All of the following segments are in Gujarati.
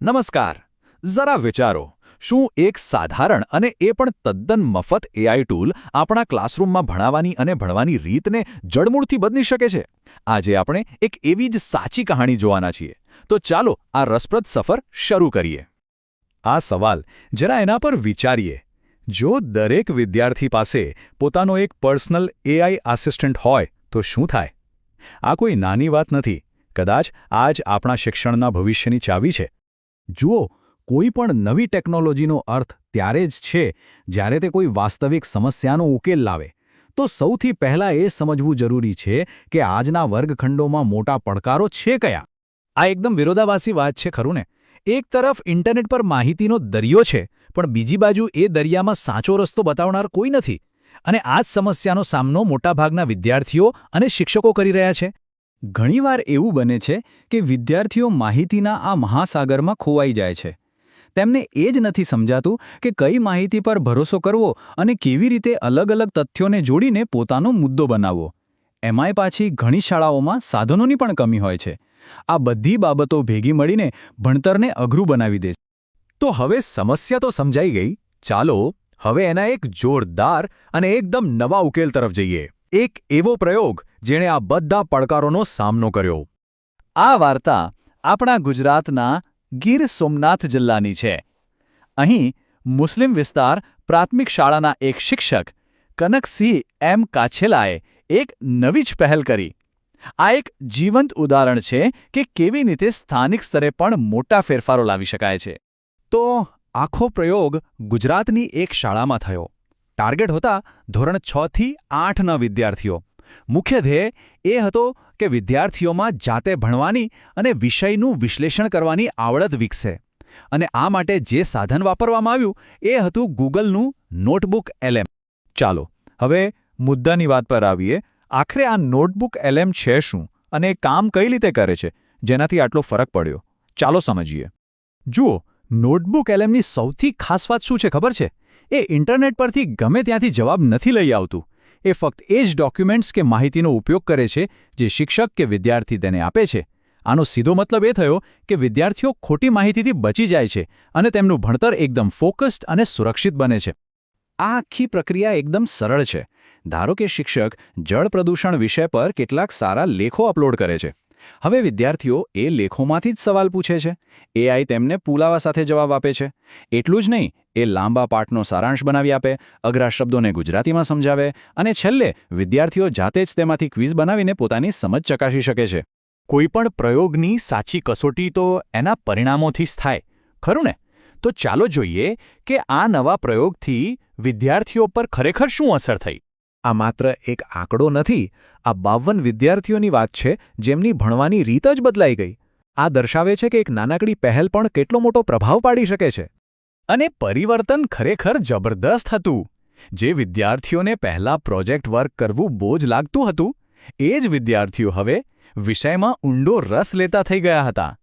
નમસ્કાર. જરા વિચારો, શું એક સાધારણ અને એ પણ તદ્દન મફત એઆઈ ટૂલ આપણા ક્લાસરૂમમાં ભણાવવાની અને ભણવાની રીતને જડમૂળથી બદલી શકે છે? આજે આપણે એક એવી જ સાચી કહાણી જોવાના છીએ. તો ચાલો આ રસપ્રદ સફર શરૂ કરીએ. આ સવાલ જરા એના પર વિચારીએ. જો દરેક વિદ્યાર્થી પાસે પોતાનો એક પર્સનલ એઆઈ આસિસ્ટન્ટ હોય તો શું થાય? આ કોઈ નાની વાત નથી. કદાચ આ જ આપણા શિક્ષણના ભવિષ્યની ચાવી છે. જુઓ, કોઈ પણ નવી ટેકનોલોજીનો અર્થ ત્યારે જ છે જ્યારે તે કોઈ વાસ્તવિક સમસ્યાનો ઉકેલ લાવે. તો સૌથી પહેલાં એ સમજવું જરૂરી છે કે આજના વર્ગખંડોમાં મોટા પડકારો છે કયા. આ એકદમ વિરોધાભાસી વાત છે, ખરું ને? એક તરફ ઇન્ટરનેટ પર માહિતીનો દરિયો છે, પણ બીજી બાજુ એ દરિયામાં સાચો રસ્તો બતાવનાર કોઈ નથી. અને આ જ સમસ્યાનો સામનો મોટાભાગના વિદ્યાર્થીઓ અને શિક્ષકો કરી રહ્યા છે. ઘણીવાર એવું બને છે કે વિદ્યાર્થીઓ માહિતીના આ મહાસાગરમાં ખોવાઈ જાય છે. તેમને એ જ નથી સમજાતું કે કઈ માહિતી પર ભરોસો કરવો અને કેવી રીતે અલગ અલગ તથ્યોને જોડીને પોતાનો મુદ્દો બનાવવો. એમાંય પાછી ઘણી શાળાઓમાં સાધનોની પણ કમી હોય છે. આ બધી બાબતો ભેગી મળીને ભણતરને અઘરું બનાવી દે છે. તો હવે સમસ્યા તો સમજાઈ ગઈ. ચાલો હવે એના એક જોરદાર અને એકદમ નવા ઉકેલ તરફ જઈએ. એક એવો પ્રયોગ જેણે આ બધા પડકારોનો સામનો કર્યો. આ વાર્તા આપણા ગુજરાતના ગીર સોમનાથ જિલ્લાની છે. અહીં મુસ્લિમ વિસ્તાર પ્રાથમિક શાળાના એક શિક્ષક કનકસિંહ એમ કાછેલાએ એક નવી જ પહેલ કરી. આ એક જીવંત ઉદાહરણ છે કે કેવી રીતે સ્થાનિક સ્તરે પણ મોટા ફેરફારો લાવી શકાય છે. તો આખો પ્રયોગ ગુજરાતની એક શાળામાં થયો. ટાર્ગેટ હતા ધોરણ 6 થી 8ના વિદ્યાર્થીઓ. મુખ્ય ધ્યેય એ હતો કે વિદ્યાર્થીઓમાં જાતે ભણવાની અને વિષયનું વિશ્લેષણ કરવાની આવડત વિકસે. અને આ માટે જે સાધન વાપરવામાં આવ્યું એ હતું ગૂગલનું નોટબુક LM. ચાલો હવે મુદ્દાની વાત પર આવીએ. આખરે આ નોટબુક LM છે શું અને એ કામ કઈ રીતે કરે છે જેનાથી આટલો ફરક પડ્યો? ચાલો સમજીએ. જુઓ, નોટબુક LMની સૌથી ખાસ વાત શું છે ખબર છે? એ ઇન્ટરનેટ પરથી ગમે ત્યાંથી જવાબ નથી લઈ આવતું. એ ફક્ત એ જ ડોક્યુમેન્ટ્સ કે માહિતીનો ઉપયોગ કરે છે જે શિક્ષક કે વિદ્યાર્થી તેને આપે છે. આનો સીધો મતલબ એ થયો કે વિદ્યાર્થીઓ ખોટી માહિતીથી બચી જાય છે અને તેમનું ભણતર એકદમ ફોકસ્ડ અને સુરક્ષિત બને છે. આ આખી પ્રક્રિયા એકદમ સરળ છે. ધારો કે શિક્ષક જળ પ્રદૂષણ વિષય પર કેટલાક સારા લેખો અપલોડ કરે છે. હવે વિદ્યાર્થીઓ એ લેખોમાંથી જ સવાલ પૂછે છે. એઆઈ તેમને પુરાવા સાથે જવાબ આપે છે. એટલું જ નહીં, એ લાંબા પાઠનો સારાંશ બનાવી આપે, અઘરા શબ્દોને ગુજરાતીમાં સમજાવે અને છેલ્લે વિદ્યાર્થીઓ જાતે જ તેમાંથી ક્વિઝ બનાવીને પોતાની સમજ ચકાસી શકે છે. કોઈપણ પ્રયોગની સાચી કસોટી તો એના પરિણામોથી જ થાય, ખરું ને? તો ચાલો જોઈએ કે આ નવા પ્રયોગથી વિદ્યાર્થીઓ પર ખરેખર શું અસર થઈ. આ માત્ર એક આંકડો નથી. આ 52 વિદ્યાર્થીઓની વાત છે જેમની ભણવાની રીત જ બદલાઈ ગઈ. આ દર્શાવે છે કે એક નાનકડી પહેલ પણ કેટલો મોટો પ્રભાવ પાડી શકે છે. અને પરિવર્તન ખરેખર જબરદસ્ત હતું. જે વિદ્યાર્થીઓને પહેલા પ્રોજેક્ટ વર્ક કરવું બોજ લાગતું હતું, એ જ વિદ્યાર્થીઓ હવે વિષયમાં ઊંડો રસ લેતા થઈ ગયા હતા.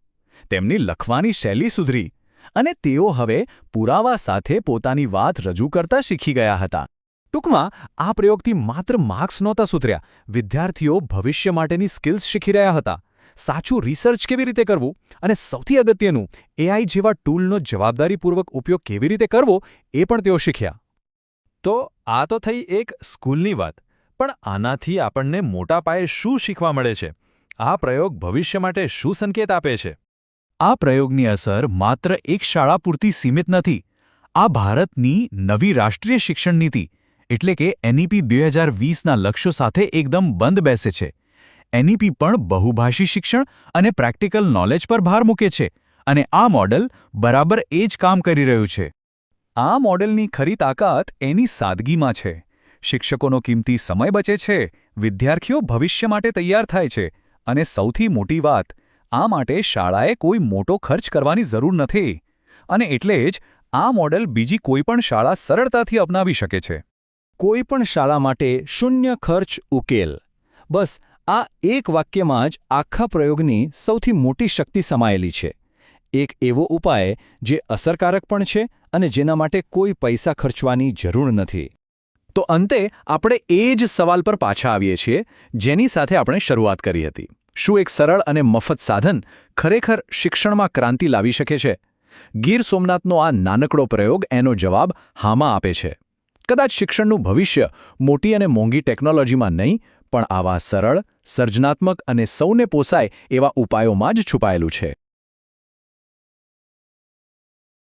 તેમની લખવાની શૈલી સુધરી અને તેઓ હવે પુરાવા સાથે પોતાની વાત રજૂ કરતા શીખી ગયા હતા. ટૂંકમાં આ પ્રયોગથી માત્ર માર્ક્સ નહોતા સુધર્યા. વિદ્યાર્થીઓ ભવિષ્ય માટેની સ્કિલ્સ શીખી રહ્યા હતા. સાચું રિસર્ચ કેવી રીતે કરવું અને સૌથી અગત્યનું એઆઈ જેવા ટૂલનો જવાબદારીપૂર્વક ઉપયોગ કેવી રીતે કરવો એ પણ તેઓ શીખ્યા. તો આ તો થઈ એક સ્કૂલની વાત. પણ આનાથી આપણને મોટા પાયે શું શીખવા મળે છે? આ પ્રયોગ ભવિષ્ય માટે શું સંકેત આપે છે? આ પ્રયોગની અસર માત્ર એક શાળા પૂરતી સીમિત નથી. આ ભારતની નવી રાષ્ટ્રીય શિક્ષણ નીતિ એટલે કે NEP 2020ના લક્ષ્યો સાથે એકદમ બંધ બેસે છે. NEP પણ બહુભાષી શિક્ષણ અને પ્રેક્ટિકલ નોલેજ પર ભાર મૂકે છે અને આ મોડેલ બરાબર એ જ કામ કરી રહ્યું છે. આ મોડેલની ખરી તાકાત એની સાદગીમાં છે. શિક્ષકોનો કિંમતી સમય બચે છે, વિદ્યાર્થીઓ ભવિષ્ય માટે તૈયાર થાય છે અને સૌથી મોટી વાત, આ માટે શાળાએ કોઈ મોટો ખર્ચ કરવાની જરૂર નથી. અને એટલે જ આ મોડેલ બીજી કોઈપણ શાળા સરળતાથી અપનાવી શકે છે. કોઈપણ શાળા માટે શૂન્ય ખર્ચ ઉકેલ. બસ આ એક વાક્યમાં જ આખા પ્રયોગની સૌથી મોટી શક્તિ સમાયેલી છે. એક એવો ઉપાય જે અસરકારક પણ છે અને જેના માટે કોઈ પૈસા ખર્ચવાની જરૂર નથી. તો અંતે આપણે એ જ સવાલ પર પાછા આવીએ છીએ જેની સાથે આપણે શરૂઆત કરી હતી. શું એક સરળ અને મફત સાધન ખરેખર શિક્ષણમાં ક્રાંતિ લાવી શકે છે? ગીર સોમનાથનો આ નાનકડો પ્રયોગ એનો જવાબ હામાં આપે છે. કદાચ શિક્ષણનું ભવિષ્ય મોટી અને મોંઘી ટેકનોલોજીમાં નહીં, પણ આવા સરળ, સર્જનાત્મક અને સૌને પોસાય એવા ઉપાયોમાં જ છુપાયેલું છે.